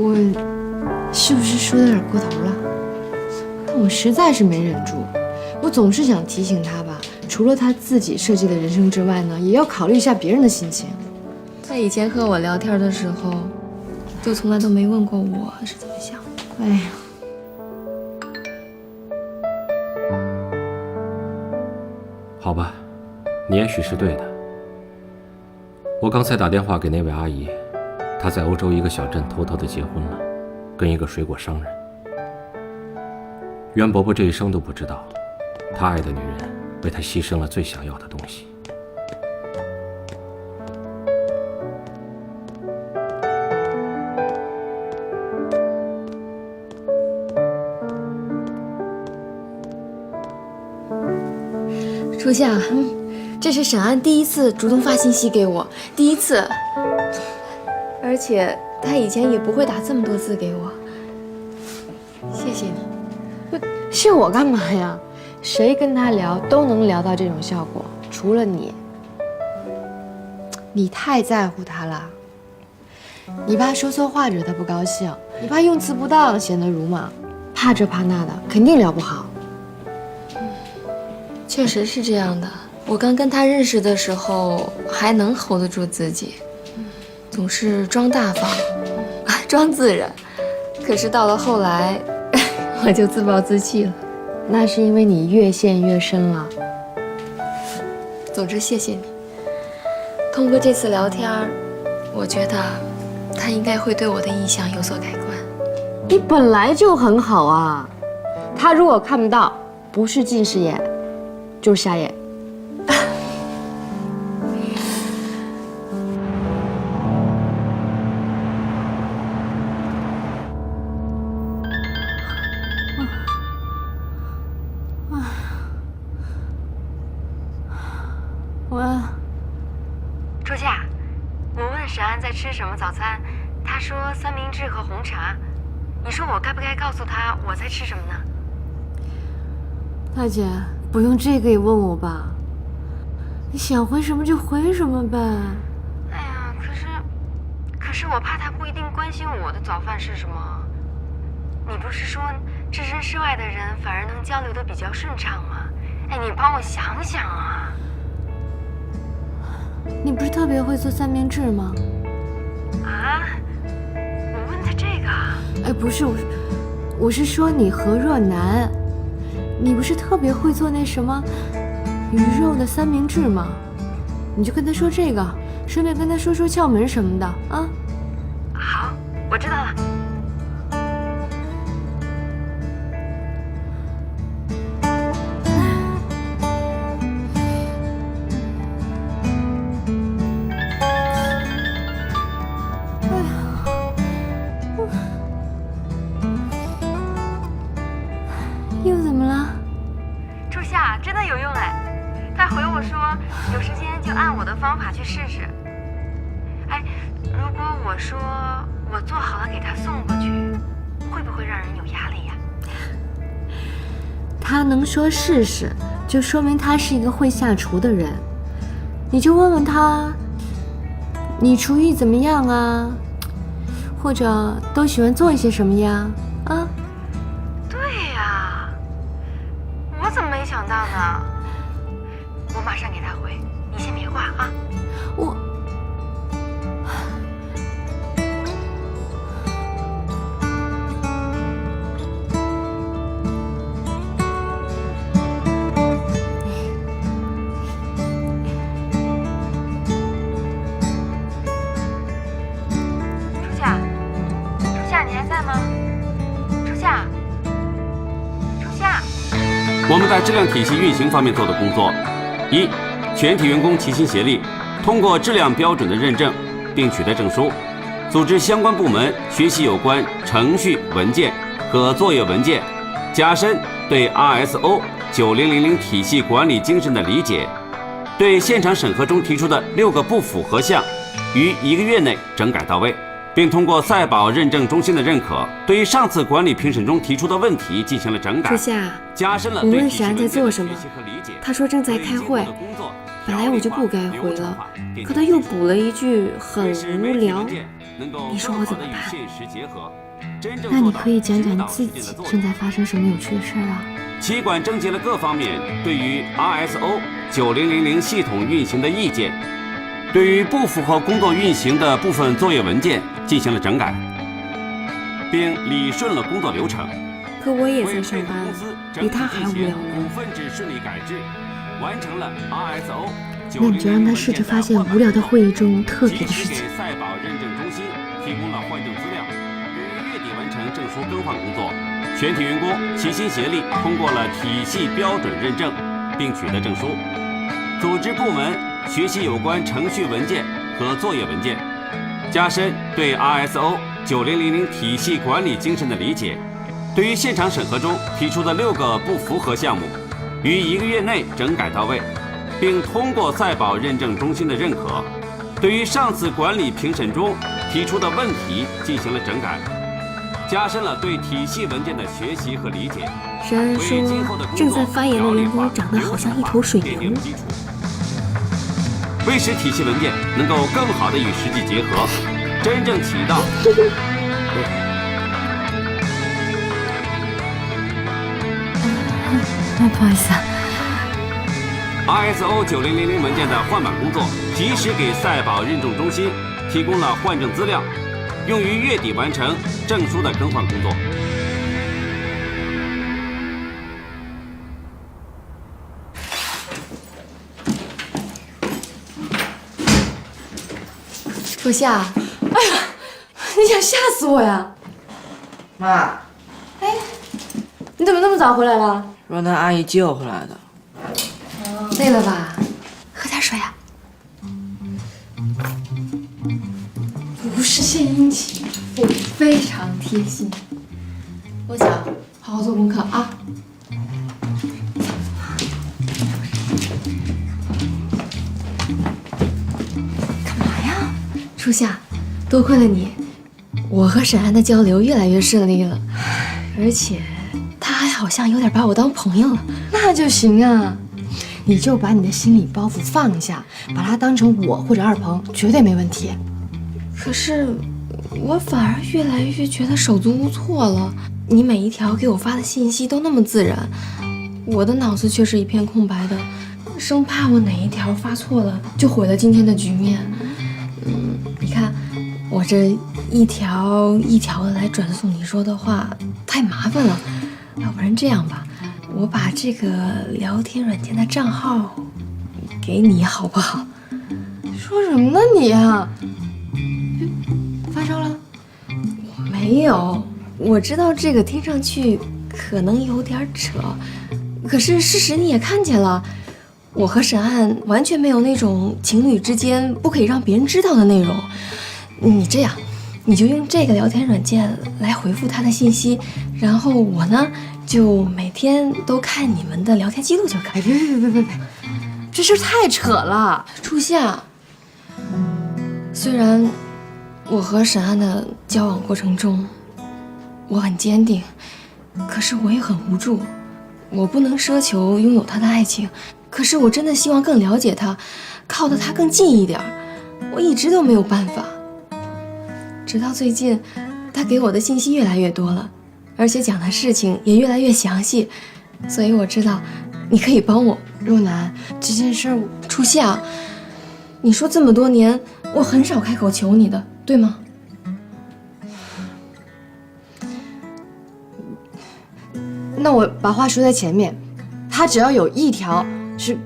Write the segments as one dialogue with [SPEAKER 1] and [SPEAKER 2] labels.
[SPEAKER 1] 我是不是说的有点过头了？但我实在是没忍住，我总是想提醒他吧，除了他自己设计的人生之外呢，也要考虑一下别人的心情。他以前和我聊天的时候，就从来都没问过我是怎么想的。哎呀，
[SPEAKER 2] 好吧，你也许是对的。我刚才打电话给那位阿姨，她在欧洲一个小镇偷偷的结婚了，跟一个水果商人。袁伯伯这一生都不知道，他爱的女人为他牺牲了最想要的东西。
[SPEAKER 1] 初夏，这是沈安第一次主动发信息给我，第一次，而且他以前也不会打这么多字给我。谢谢你。是我干嘛呀？谁跟他聊都能聊到这种效果，除了你。你太在乎他了，你怕说错话惹他不高兴，你怕用词不当显得鲁莽，怕这怕那的，肯定聊不好。确实是这样的。我刚跟他认识的时候还能 hold 得住自己，总是装大方，装自然。可是到了后来，我就自暴自弃了。那是因为你越陷越深了。总之，谢谢你。通过这次聊天，我觉得他应该会对我的印象有所改观。你本来就很好啊。他如果看不到，不是近视眼，就是瞎眼。
[SPEAKER 3] 初夏，我问沈安在吃什么早餐，他说三明治和红茶。你说我该不该告诉他我在吃什么呢？
[SPEAKER 4] 大姐，不用这个也问我吧，你想回什么就回什么呗。
[SPEAKER 3] 哎呀，可是我怕他不一定关心我的早饭是什么。你不是说置身事外的人反而能交流得比较顺畅吗？哎，你帮我想想啊。
[SPEAKER 4] 你不是特别会做三明治吗？
[SPEAKER 3] 啊？我问他这个？
[SPEAKER 4] 哎，不是，我是说你何若楠，你不是特别会做那什么鱼肉的三明治吗？你就跟他说这个，顺便跟他说说窍门什么的啊。
[SPEAKER 3] 好，我知道了。
[SPEAKER 4] 又怎么了？
[SPEAKER 3] 初夏真的有用哎，他回我说有时间就按我的方法去试试。哎，如果我说我做好了给他送过去，会不会让人有压力呀？
[SPEAKER 4] 他能说试试，就说明他是一个会下厨的人。你就问问他，你厨艺怎么样啊？或者都喜欢做一些什么呀？啊？
[SPEAKER 3] 对呀，我怎么没想到呢？我马上给他回，你先别挂啊。
[SPEAKER 4] 我。
[SPEAKER 3] 初夏，你还在吗？初夏。
[SPEAKER 5] 我们在质量体系运行方面做的工作：一、全体员工齐心协力，通过质量标准的认证，并取得证书，组织相关部门学习有关程序文件和作业文件，加深对 ISO 9000体系管理精神的理解，对现场审核中提出的6个不符合项，于1个月内整改到位，并通过赛宝认证中心的认可，对于上次管理评审中提出的问题进行了整改。
[SPEAKER 4] 初夏，
[SPEAKER 5] 加深了
[SPEAKER 4] 你
[SPEAKER 5] 对体系文
[SPEAKER 4] 问沈安在
[SPEAKER 5] 件的学
[SPEAKER 4] 做什么
[SPEAKER 5] 习和理解。
[SPEAKER 4] 他说正在开会，本来我就不该回了，可他又补了一句很无聊，你说我怎么办？那你可以讲讲自己正在发生什么有趣的事儿啊？
[SPEAKER 5] 企管征集了各方面对于 RSO 9000系统运行的意见，对于不符合工作运行的部分作业文件进行了整改，并理顺了工作流程。
[SPEAKER 4] 可我也在上班，比他还无聊呢。
[SPEAKER 5] 股份制顺利改制，完成了 RSO。
[SPEAKER 4] 那你就让他试着发现无聊的会议中特别的事情。
[SPEAKER 5] 及时给赛宝认证中心提供了换证资料。对于月底完成证书更换工作，全体员工齐心协力通过了体系标准认证，并取得证书。组织部门学习有关程序文件和作业文件，加深对 RSO 9000体系管理精神的理解。对于现场审核中提出的6个不符合项目，于1个月内整改到位，并通过赛宝认证中心的认可。对于上次管理评审中提出的问题进行了整改，加深了对体系文件的学习和理解。
[SPEAKER 4] 沈安说，正在发言的员工长得好像一头水牛。
[SPEAKER 5] 为使体系文件能够更好地与实际结合，真正起到
[SPEAKER 4] 不好意思啊。
[SPEAKER 5] RSO 9000文件的换版工作，及时给赛宝认证中心提供了换证资料，用于月底完成证书的更换工作。
[SPEAKER 1] 初夏，哎呀，你想吓死我呀！
[SPEAKER 6] 妈，
[SPEAKER 1] 你怎么那么早回来了？
[SPEAKER 6] 让那阿姨接我回来的。
[SPEAKER 1] 累了吧？喝点水啊。不是献殷勤，我非常贴心。我想好好做功课啊。干嘛呀？初夏，多亏了你，我和沈安的交流越来越顺利了，而且他还好像有点把我当朋友了。那就行啊。你就把你的心理包袱放下，把他当成我或者二鹏，绝对没问题。可是我反而越来越觉得手足无措了。你每一条给我发的信息都那么自然，我的脑子却是一片空白的，生怕我哪一条发错了就毁了今天的局面。你看我这一条一条的来转送你说的话，太麻烦了。要不然这样吧，我把这个聊天软件的账号给你好不好？说什么呢你呀？发烧了？我没有，我知道这个听上去可能有点扯，可是事实你也看见了，我和沈岸完全没有那种情侣之间不可以让别人知道的内容。你这样，你就用这个聊天软件来回复他的信息，然后我呢就每天都看你们的聊天记录就可以。别，这事太扯了。初夏，虽然我和沈安的交往过程中我很坚定，可是我也很无助。我不能奢求拥有他的爱情，可是我真的希望更了解他，靠得他更近一点。我一直都没有办法，直到最近他给我的信息越来越多了，而且讲的事情也越来越详细，所以我知道你可以帮我。若楠，这件事初夏，你说这么多年我很少开口求你的，对吗？
[SPEAKER 7] 那我把话说在前面，他只要有一条是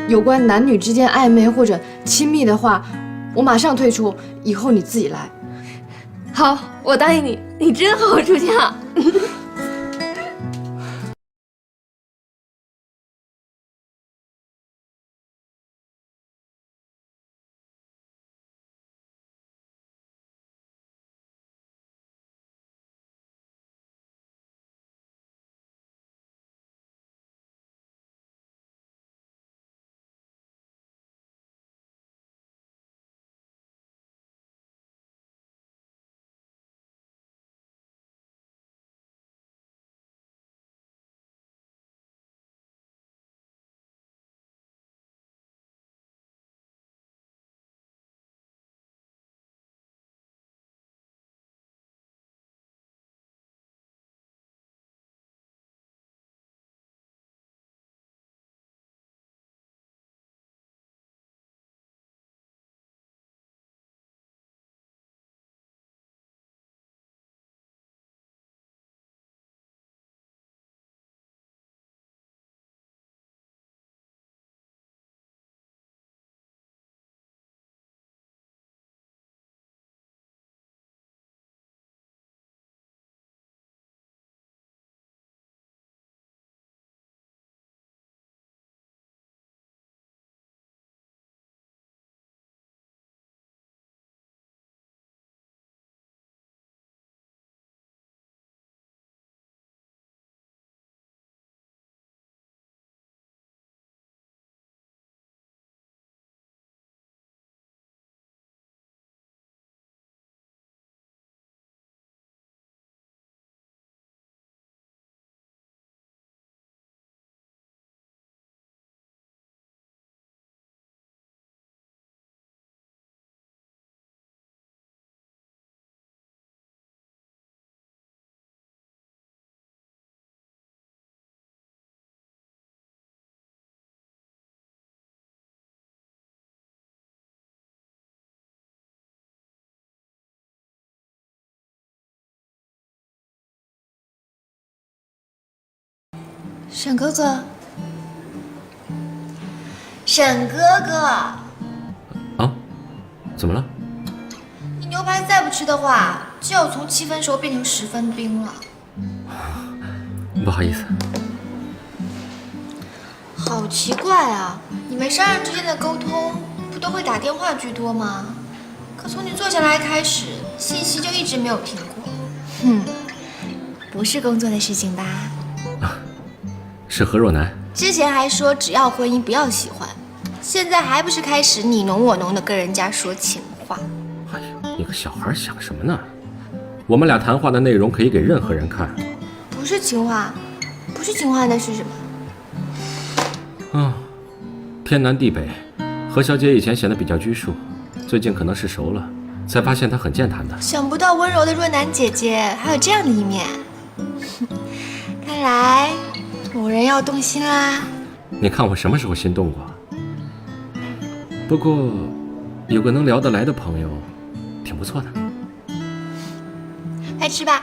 [SPEAKER 7] 有关男女之间暧昧或者亲密的话，我马上退出，以后你自己来。
[SPEAKER 1] 好，我答应你，你真好，初夏。
[SPEAKER 8] 沈哥哥，沈哥哥，
[SPEAKER 2] 啊？怎么了？
[SPEAKER 8] 你牛排再不吃的话，就要从7分熟变成10分冰了。
[SPEAKER 2] 不好意思。
[SPEAKER 8] 好奇怪啊！你们商人之间的沟通不都会打电话居多吗？可从你坐下来开始，信息就一直没有停过。不是工作的事情吧？
[SPEAKER 2] 是何若男。
[SPEAKER 8] 之前还说只要婚姻不要喜欢，现在还不是开始你侬我侬的跟人家说情话？
[SPEAKER 2] 哎呀，你个小孩想什么呢？我们俩谈话的内容可以给任何人看。
[SPEAKER 8] 不是情话，不是情话，那是什么？
[SPEAKER 2] 天南地北，何小姐以前显得比较拘束，最近可能是熟了，才发现她很健谈的。
[SPEAKER 8] 想不到温柔的若楠姐姐还有这样的一面，看来某人要动心啦。
[SPEAKER 2] 你看我什么时候心动过？不过有个能聊得来的朋友，挺不错的。
[SPEAKER 8] 来吃吧。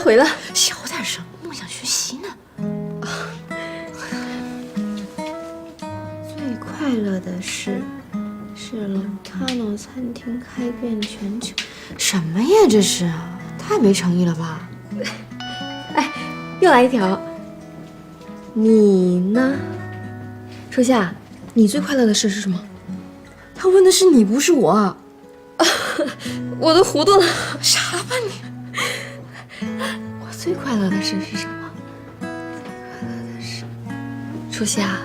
[SPEAKER 1] 回了，
[SPEAKER 8] 小点声，梦想学习呢。最快乐的事是 Lontano 餐厅开遍全球。
[SPEAKER 7] 什么呀这是？太没诚意了吧？
[SPEAKER 1] 又来一条。你呢？初夏，你最快乐的事是什么？
[SPEAKER 7] 他问的是你，不是我。
[SPEAKER 1] 我都糊涂了。
[SPEAKER 7] 啥吧你？
[SPEAKER 1] 我最快乐的事是什么？最快乐的事，初夏，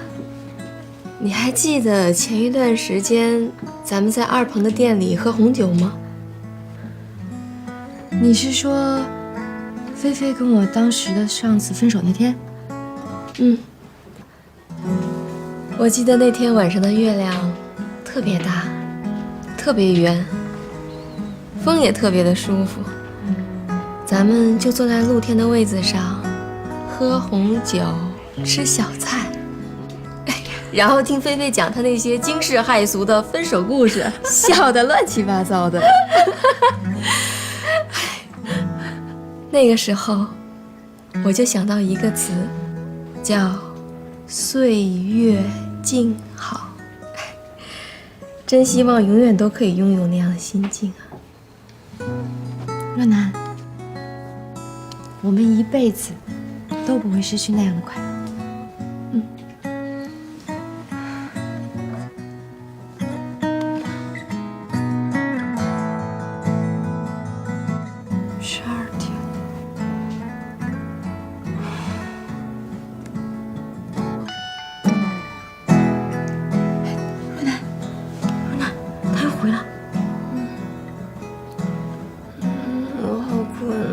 [SPEAKER 1] 你还记得前一段时间咱们在二鹏的店里喝红酒吗？
[SPEAKER 7] 你是说菲菲跟我当时的上司分手那天？
[SPEAKER 1] 我记得那天晚上的月亮特别大，特别圆，风也特别的舒服。咱们就坐在露天的位子上，喝红酒，吃小菜，然后听菲菲讲她那些惊世骇俗的分手故事，笑得乱七八糟的。那个时候，我就想到一个词，叫岁月静好。真希望永远都可以拥有那样的心境啊。
[SPEAKER 7] 若楠，我们一辈子都不会失去那样的快乐。12天。若楠，他又回了。
[SPEAKER 1] 我好困啊，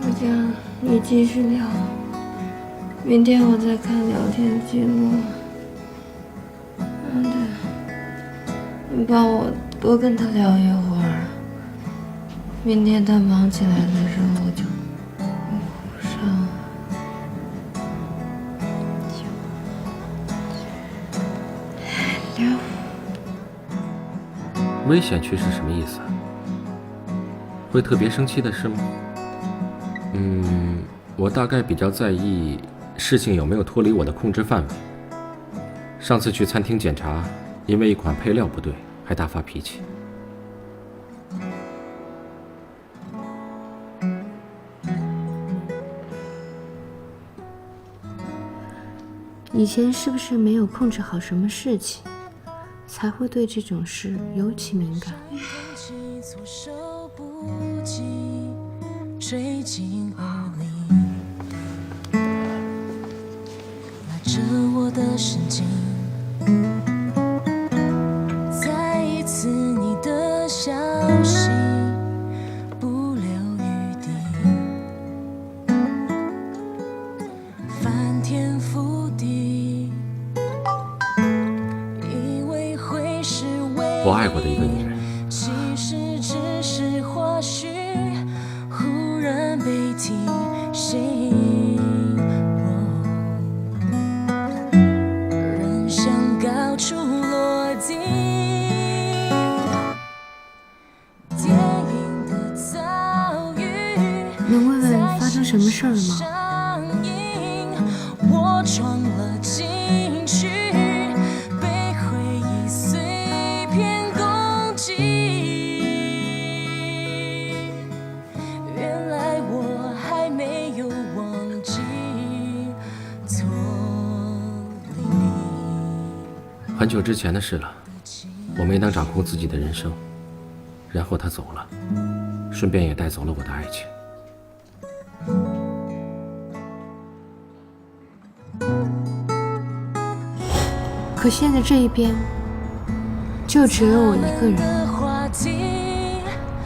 [SPEAKER 1] 秋江，你继续聊，明天我再看聊天记录。对，你帮我多跟他聊一会儿，明天他忙起来的时候我就顾不上。
[SPEAKER 2] 危险区是什么意思啊？会特别生气的事吗？我大概比较在意事情有没有脱离我的控制范围。上次去餐厅检查，因为一款配料不对，还大发脾气。
[SPEAKER 4] 以前是不是没有控制好什么事情，才会对这种事尤其敏感？
[SPEAKER 9] 追进耳里，拉着我的神经，再一次你的消息不留余地，翻天覆地，一
[SPEAKER 2] 我爱过的一个女人。
[SPEAKER 9] 其实只是或许忽然被提醒，人向高处落地。电影的遭遇，
[SPEAKER 4] 能问问发生什么事儿了吗？
[SPEAKER 9] 我闯了进去，被回忆碎片攻击。原来我还没有忘记脱离你。
[SPEAKER 2] 很久之前的事了，我没能掌控自己的人生，然后他走了，顺便也带走了我的爱情。
[SPEAKER 4] 可现在这一边，就只有我一个人。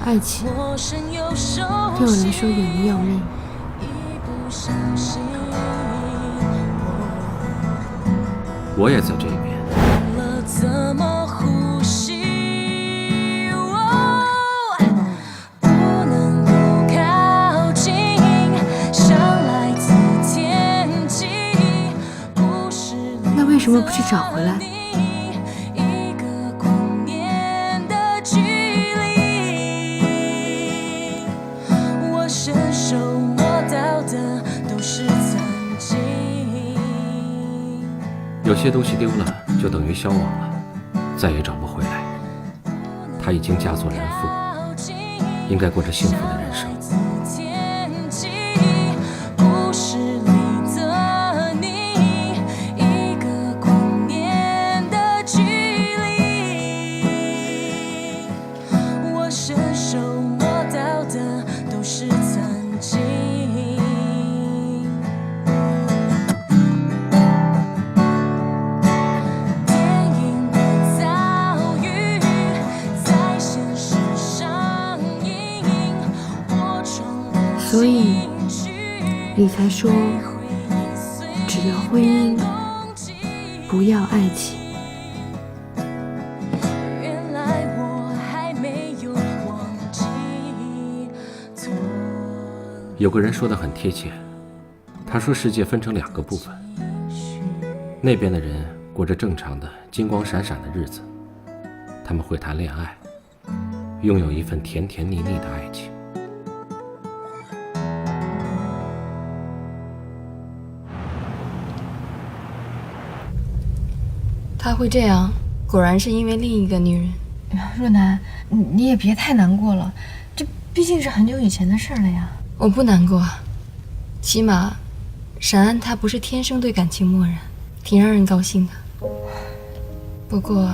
[SPEAKER 4] 爱情对我来说远得要命。
[SPEAKER 2] 我也在这一边。
[SPEAKER 9] 怎么呼吸？不能够靠近，像来自天际。故事里
[SPEAKER 4] 那为什么不去找回来？
[SPEAKER 9] 一个光年的距离，我伸手摸到的都是曾经。
[SPEAKER 2] 有些东西丢了，就等于消亡了，再也找不回来。她已经嫁作人妇，应该过着幸福的人生。
[SPEAKER 9] 故事里的你，一个光年的距离，我伸手摸到的都是曾经。
[SPEAKER 4] 所以你才说，只要婚姻，不要爱情。
[SPEAKER 9] 原来我还没有忘记脱离。
[SPEAKER 2] 有个人说得很贴切，他说世界分成两个部分，那边的人过着正常的金光闪闪的日子，他们会谈恋爱，拥有一份甜甜腻腻的爱情。
[SPEAKER 1] 他会这样，果然是因为另一个女人。
[SPEAKER 7] 若楠，你也别太难过了，这毕竟是很久以前的事了呀。
[SPEAKER 1] 我不难过，起码闪安他不是天生对感情漠然，挺让人高兴的。不过，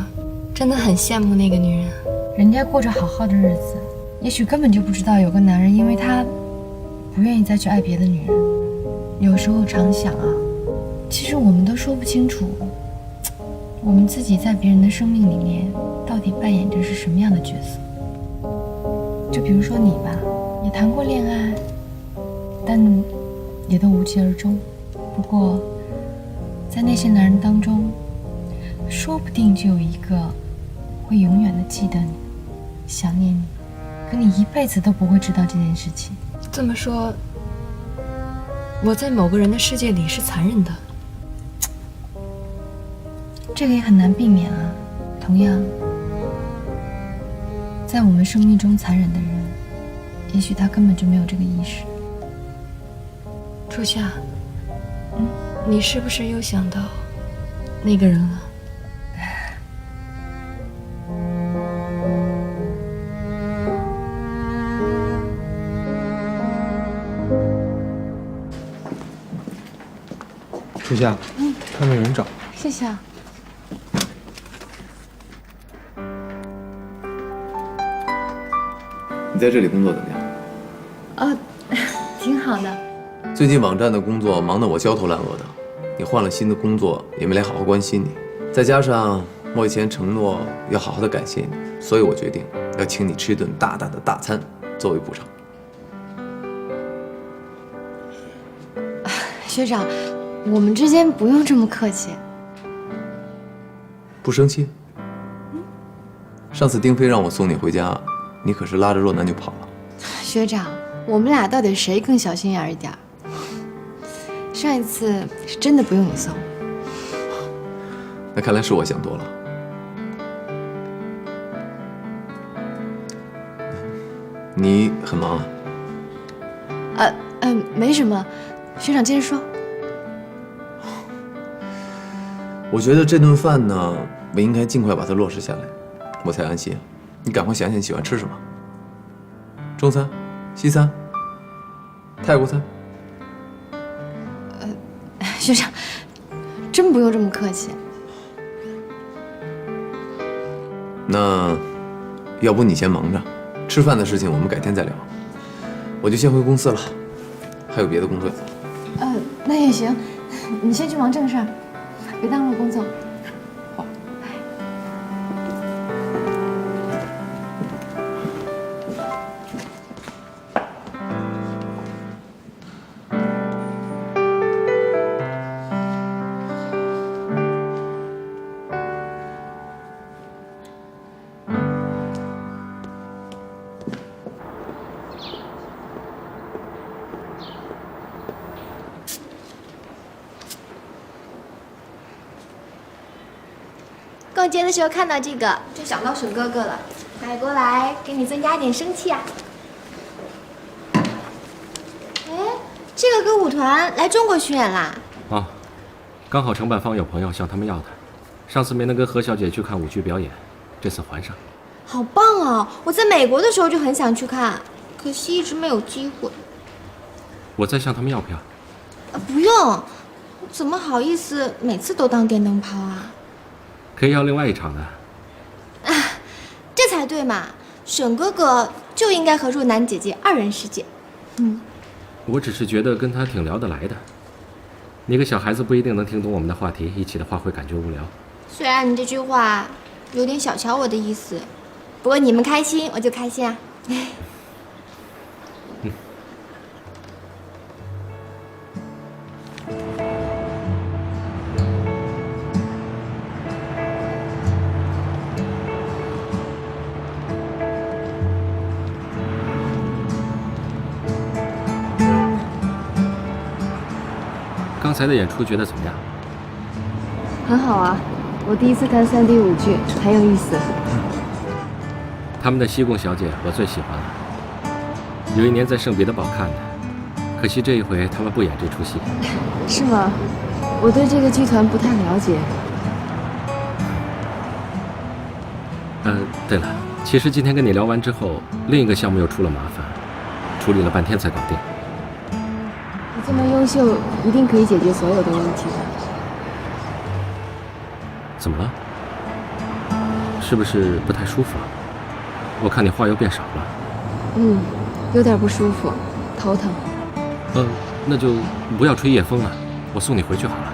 [SPEAKER 1] 真的很羡慕那个女人。
[SPEAKER 7] 人家过着好好的日子，也许根本就不知道有个男人因为他不愿意再去爱别的女人。有时候常想啊，其实我们都说不清楚，我们自己在别人的生命里面到底扮演着是什么样的角色。就比如说你吧，也谈过恋爱，但也都无疾而终。不过，在那些男人当中，说不定就有一个会永远的记得你，想念你，可你一辈子都不会知道这件事情。
[SPEAKER 1] 这么说，我在某个人的世界里是残忍的。
[SPEAKER 7] 这个也很难避免啊。同样，在我们生命中残忍的人，也许他根本就没有这个意识。
[SPEAKER 1] 初夏，你是不是又想到那个人了？
[SPEAKER 10] 初夏，外面有人找。
[SPEAKER 7] 谢谢啊。
[SPEAKER 11] 你在这里工作怎么样？
[SPEAKER 7] 哦，挺好的。
[SPEAKER 11] 最近网站的工作忙得我焦头烂额的，你换了新的工作也没来好好关心你，再加上我以前承诺要好好的感谢你，所以我决定要请你吃一顿大大的大餐作为补偿。
[SPEAKER 7] 学长，我们之间不用这么客气。
[SPEAKER 11] 不生气？上次丁飞让我送你回家，你可是拉着若楠就跑了。
[SPEAKER 7] 学长，我们俩到底谁更小心眼一点？上一次是真的不用你送。
[SPEAKER 11] 那看来是我想多了。你很忙啊？
[SPEAKER 7] 没什么，学长接着说。
[SPEAKER 11] 我觉得这顿饭呢，我应该尽快把它落实下来，我才安心。你赶快想想你喜欢吃什么？中餐、西餐、泰国餐？
[SPEAKER 7] 学长，真不用这么客气。
[SPEAKER 11] 那要不你先忙着，吃饭的事情我们改天再聊。我就先回公司了，还有别的工作要做。
[SPEAKER 7] 那也行，你先去忙正事儿，别耽误了工作。
[SPEAKER 11] 好。
[SPEAKER 8] 逛街的时候看到这个，就想到沈哥哥了，买过来给你增加点生气啊。哎，这个歌舞团来中国巡演啦？
[SPEAKER 2] 啊，刚好承办方有朋友向他们要的，上次没能跟何小姐去看舞剧表演，这次还上。
[SPEAKER 8] 好棒哦！我在美国的时候就很想去看，可惜一直没有机会。
[SPEAKER 2] 我再向他们要票。
[SPEAKER 8] 不用，怎么好意思每次都当电灯泡啊？
[SPEAKER 2] 可以要另外一场的。
[SPEAKER 8] 这才对嘛！沈哥哥就应该和若楠姐姐2人世界。
[SPEAKER 2] 我只是觉得跟他挺聊得来的。你个小孩子不一定能听懂我们的话题，一起的话会感觉无聊。
[SPEAKER 8] 虽然你这句话有点小瞧我的意思，不过你们开心我就开心啊。
[SPEAKER 2] 刚才的演出觉得怎么样？
[SPEAKER 7] 很好啊，我第一次看3D 舞剧，很有意思。
[SPEAKER 2] 他们的西贡小姐我最喜欢了，有一年在圣彼得堡看的，可惜这一回他们不演这出戏。
[SPEAKER 7] 是吗？我对这个剧团不太了解。
[SPEAKER 2] 对了，其实今天跟你聊完之后，另一个项目又出了麻烦，处理了半天才搞定。
[SPEAKER 7] 你这么优秀，一定可以解决所有的问题的。
[SPEAKER 2] 怎么了？是不是不太舒服？我看你话又变少了。
[SPEAKER 7] 有点不舒服，头疼。
[SPEAKER 2] 那就不要吹夜风了，我送你回去好了。